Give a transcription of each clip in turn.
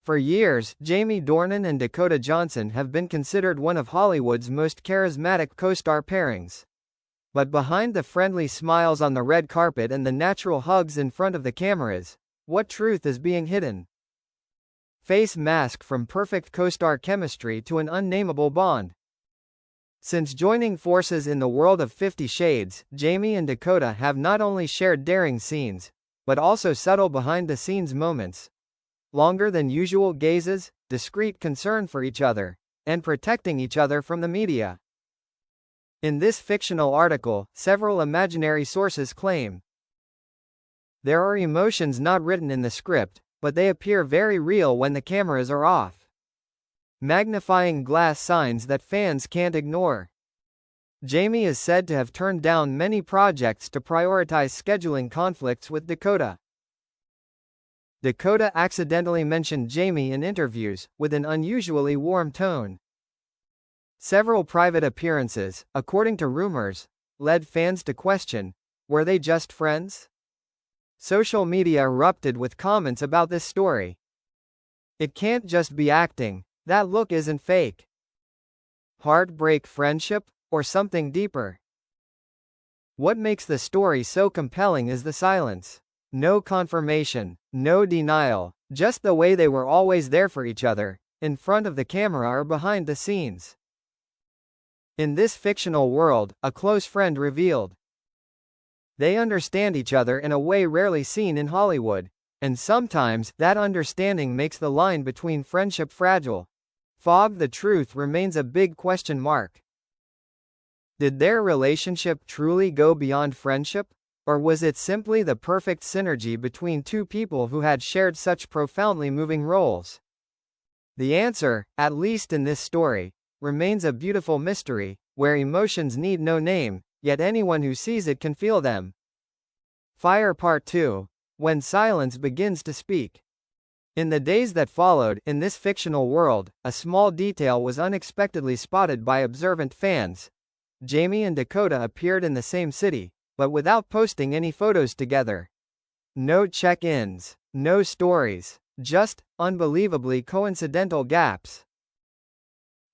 For years, Jamie Dornan and Dakota Johnson have been considered one of Hollywood's most charismatic co-star pairings. But behind the friendly smiles on the red carpet and the natural hugs in front of the cameras, what truth is being hidden? Face mask from perfect co-star chemistry to an unnameable bond. Since joining forces in the world of 50 Shades, Jamie and Dakota have not only shared daring scenes, but also subtle behind-the-scenes moments. Longer than usual gazes, discreet concern for each other, and protecting each other from the media. In this fictional article, several imaginary sources claim there are emotions not written in the script, but they appear very real when the cameras are off. Magnifying glass signs that fans can't ignore. Jamie is said to have turned down many projects to prioritize scheduling conflicts with Dakota. Dakota accidentally mentioned Jamie in interviews, with an unusually warm tone. Several private appearances, according to rumors, led fans to question, were they just friends? Social media erupted with comments about this story. It can't just be acting, that look isn't fake. Heartbreak friendship, or something deeper? What makes the story so compelling is the silence. No confirmation, no denial, just the way they were always there for each other, in front of the camera or behind the scenes. In this fictional world, a close friend revealed, they understand each other in a way rarely seen in Hollywood, and sometimes that understanding makes the line between friendship fragile. The truth remains a big question mark. Did their relationship truly go beyond friendship? Or was it simply the perfect synergy between two people who had shared such profoundly moving roles? The answer, at least in this story, remains a beautiful mystery, where emotions need no name, yet anyone who sees it can feel them. Fire Part 2. When silence begins to speak. In the days that followed, in this fictional world, a small detail was unexpectedly spotted by observant fans. Jamie and Dakota appeared in the same city, but without posting any photos together. No check-ins, no stories, just unbelievably coincidental gaps.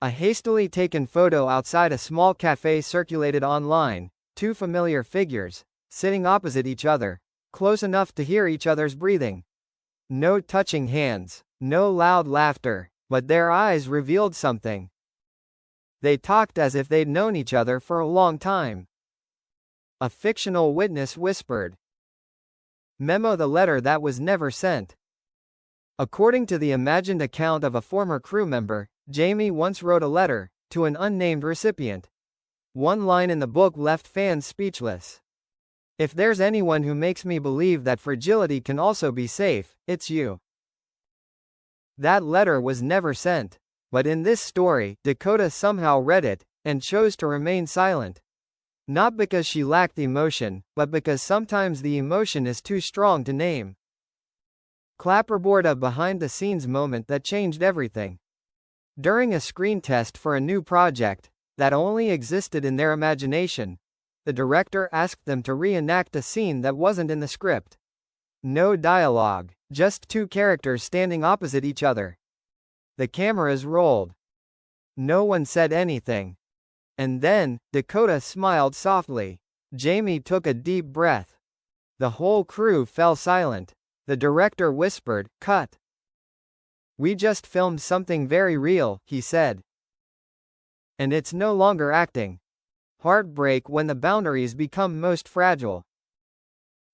A hastily taken photo outside a small cafe circulated online, two familiar figures, sitting opposite each other, close enough to hear each other's breathing. No touching hands, no loud laughter, but their eyes revealed something. They talked as if they'd known each other for a long time. A fictional witness whispered. Memo: the letter that was never sent. According to the imagined account of a former crew member, Jamie once wrote a letter to an unnamed recipient. One line in the book left fans speechless. If there's anyone who makes me believe that fragility can also be safe, it's you. That letter was never sent. But in this story, Dakota somehow read it, and chose to remain silent. Not because she lacked emotion, but because sometimes the emotion is too strong to name. Clapperboard: a behind-the-scenes moment that changed everything. During a screen test for a new project, that only existed in their imagination, the director asked them to reenact a scene that wasn't in the script. No dialogue, just two characters standing opposite each other. The cameras rolled. No one said anything. And then, Dakota smiled softly. Jamie took a deep breath. The whole crew fell silent. The director whispered, "Cut. We just filmed something very real," he said. And it's no longer acting. Heartbreak when the boundaries become most fragile.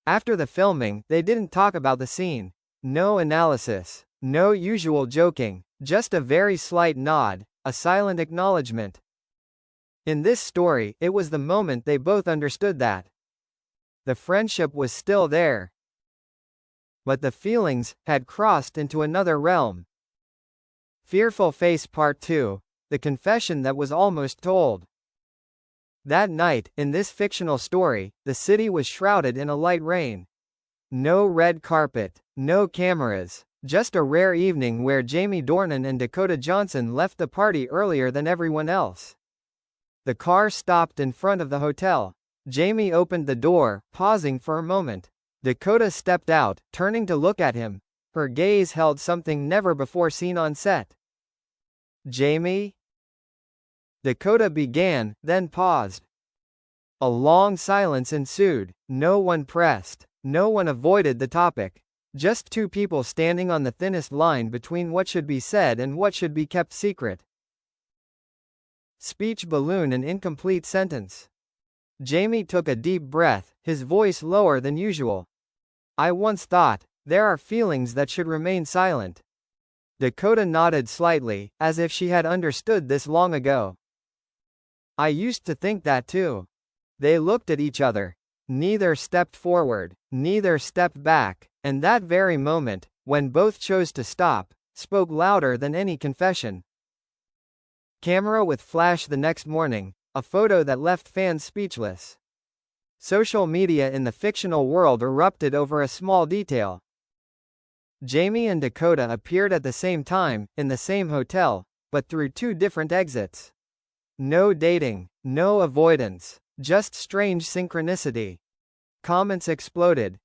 After the filming, they didn't talk about the scene. No analysis. No usual joking. Just a very slight nod, a silent acknowledgement. In this story, it was the moment they both understood that the friendship was still there, but the feelings had crossed into another realm. Fearful Face Part 2. The confession that was almost told. That night, in this fictional story, the city was shrouded in a light rain. No red carpet, no cameras, just a rare evening where Jamie Dornan and Dakota Johnson left the party earlier than everyone else. The car stopped in front of the hotel. Jamie opened the door, pausing for a moment. Dakota stepped out, turning to look at him. Her gaze held something never before seen on set. Jamie? Dakota began, then paused. A long silence ensued. No one pressed. No one avoided the topic. Just two people standing on the thinnest line between what should be said and what should be kept secret. Speech balloon, an incomplete sentence. Jamie took a deep breath, his voice lower than usual. I once thought, there are feelings that should remain silent. Dakota nodded slightly, as if she had understood this long ago. I used to think that too. They looked at each other. Neither stepped forward, neither stepped back, and that very moment, when both chose to stop, spoke louder than any confession. Camera with flash the next morning, a photo that left fans speechless. Social media in the fictional world erupted over a small detail. Jamie and Dakota appeared at the same time, in the same hotel, but through two different exits. No dating, no avoidance, just strange synchronicity. Comments exploded.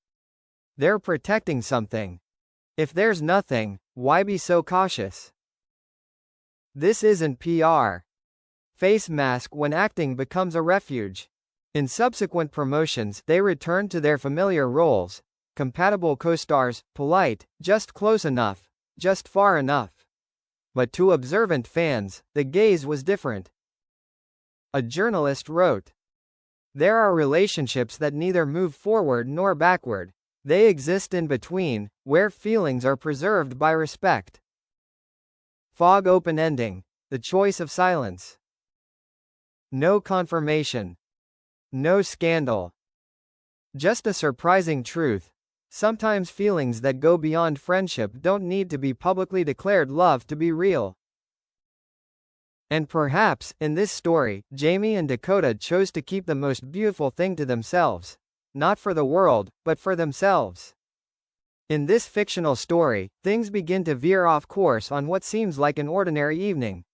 They're protecting something. If there's nothing, why be so cautious? This isn't PR. Face mask when acting becomes a refuge. In subsequent promotions, they returned to their familiar roles. Compatible co-stars, polite, just close enough, just far enough. But to observant fans, the gaze was different. A journalist wrote, there are relationships that neither move forward nor backward. They exist in between, where feelings are preserved by respect. Fog open ending. The choice of silence. No confirmation. No scandal. Just a surprising truth. Sometimes feelings that go beyond friendship don't need to be publicly declared love to be real. And perhaps, in this story, Jamie and Dakota chose to keep the most beautiful thing to themselves. Not for the world, but for themselves. In this fictional story, things begin to veer off course on what seems like an ordinary evening.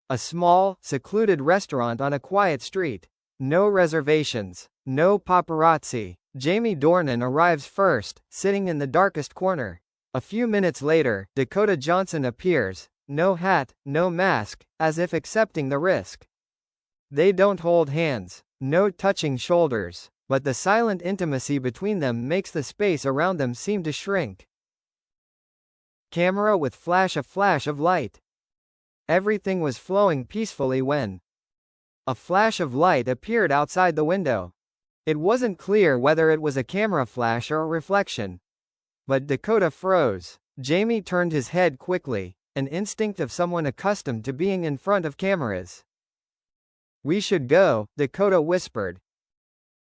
A small, secluded restaurant on a quiet street. No reservations. No paparazzi. Jamie Dornan arrives first, sitting in the darkest corner. A few minutes later, Dakota Johnson appears. No hat, no mask, as if accepting the risk. They don't hold hands. No touching shoulders. But the silent intimacy between them makes the space around them seem to shrink. Camera with flash of light. Everything was flowing peacefully when a flash of light appeared outside the window. It wasn't clear whether it was a camera flash or a reflection. But Dakota froze. Jamie turned his head quickly, an instinct of someone accustomed to being in front of cameras. We should go, Dakota whispered.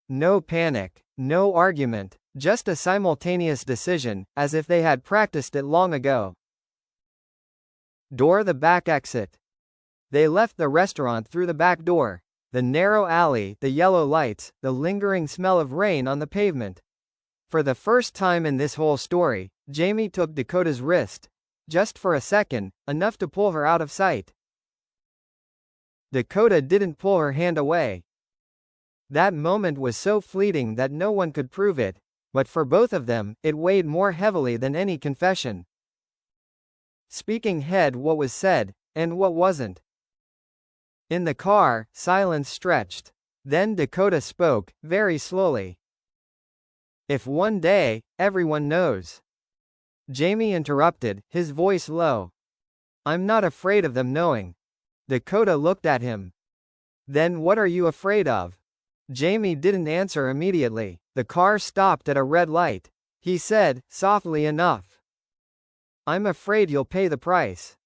No panic, no argument, just a simultaneous decision, as if they had practiced it long ago. Door the back exit. They left the restaurant through the back door. The narrow alley, the yellow lights, the lingering smell of rain on the pavement. For the first time in this whole story, Jamie took Dakota's wrist. Just for a second, enough to pull her out of sight. Dakota didn't pull her hand away. That moment was so fleeting that no one could prove it, but for both of them, it weighed more heavily than any confession. Speaking had what was said, and what wasn't. In the car, silence stretched. Then Dakota spoke, very slowly. If one day, everyone knows. Jamie interrupted, his voice low. I'm not afraid of them knowing. Dakota looked at him. Then what are you afraid of? Jamie didn't answer immediately. The car stopped at a red light. He said, softly enough. I'm afraid you'll pay the price.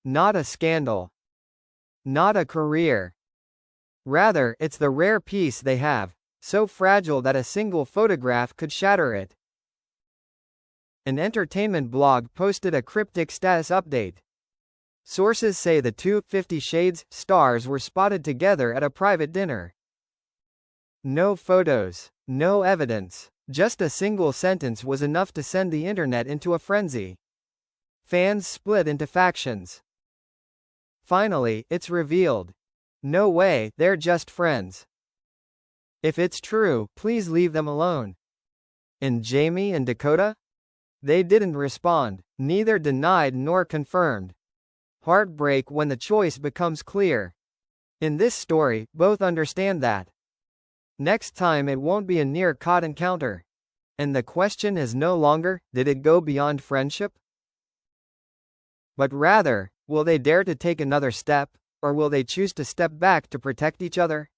Not a scandal. Not a career. Rather, it's the rare peace they have, so fragile that a single photograph could shatter it. An entertainment blog posted a cryptic status update. Sources say the two 50 Shades stars were spotted together at a private dinner. No photos, no evidence, just a single sentence was enough to send the internet into a frenzy. Fans split into factions. Finally, it's revealed. No way, they're just friends. If it's true, please leave them alone. And Jamie and Dakota? They didn't respond, neither denied nor confirmed. Heartbreak when the choice becomes clear. In this story, both understand that. Next time it won't be a near-caught encounter. And the question is no longer, did it go beyond friendship? But rather, will they dare to take another step, or will they choose to step back to protect each other?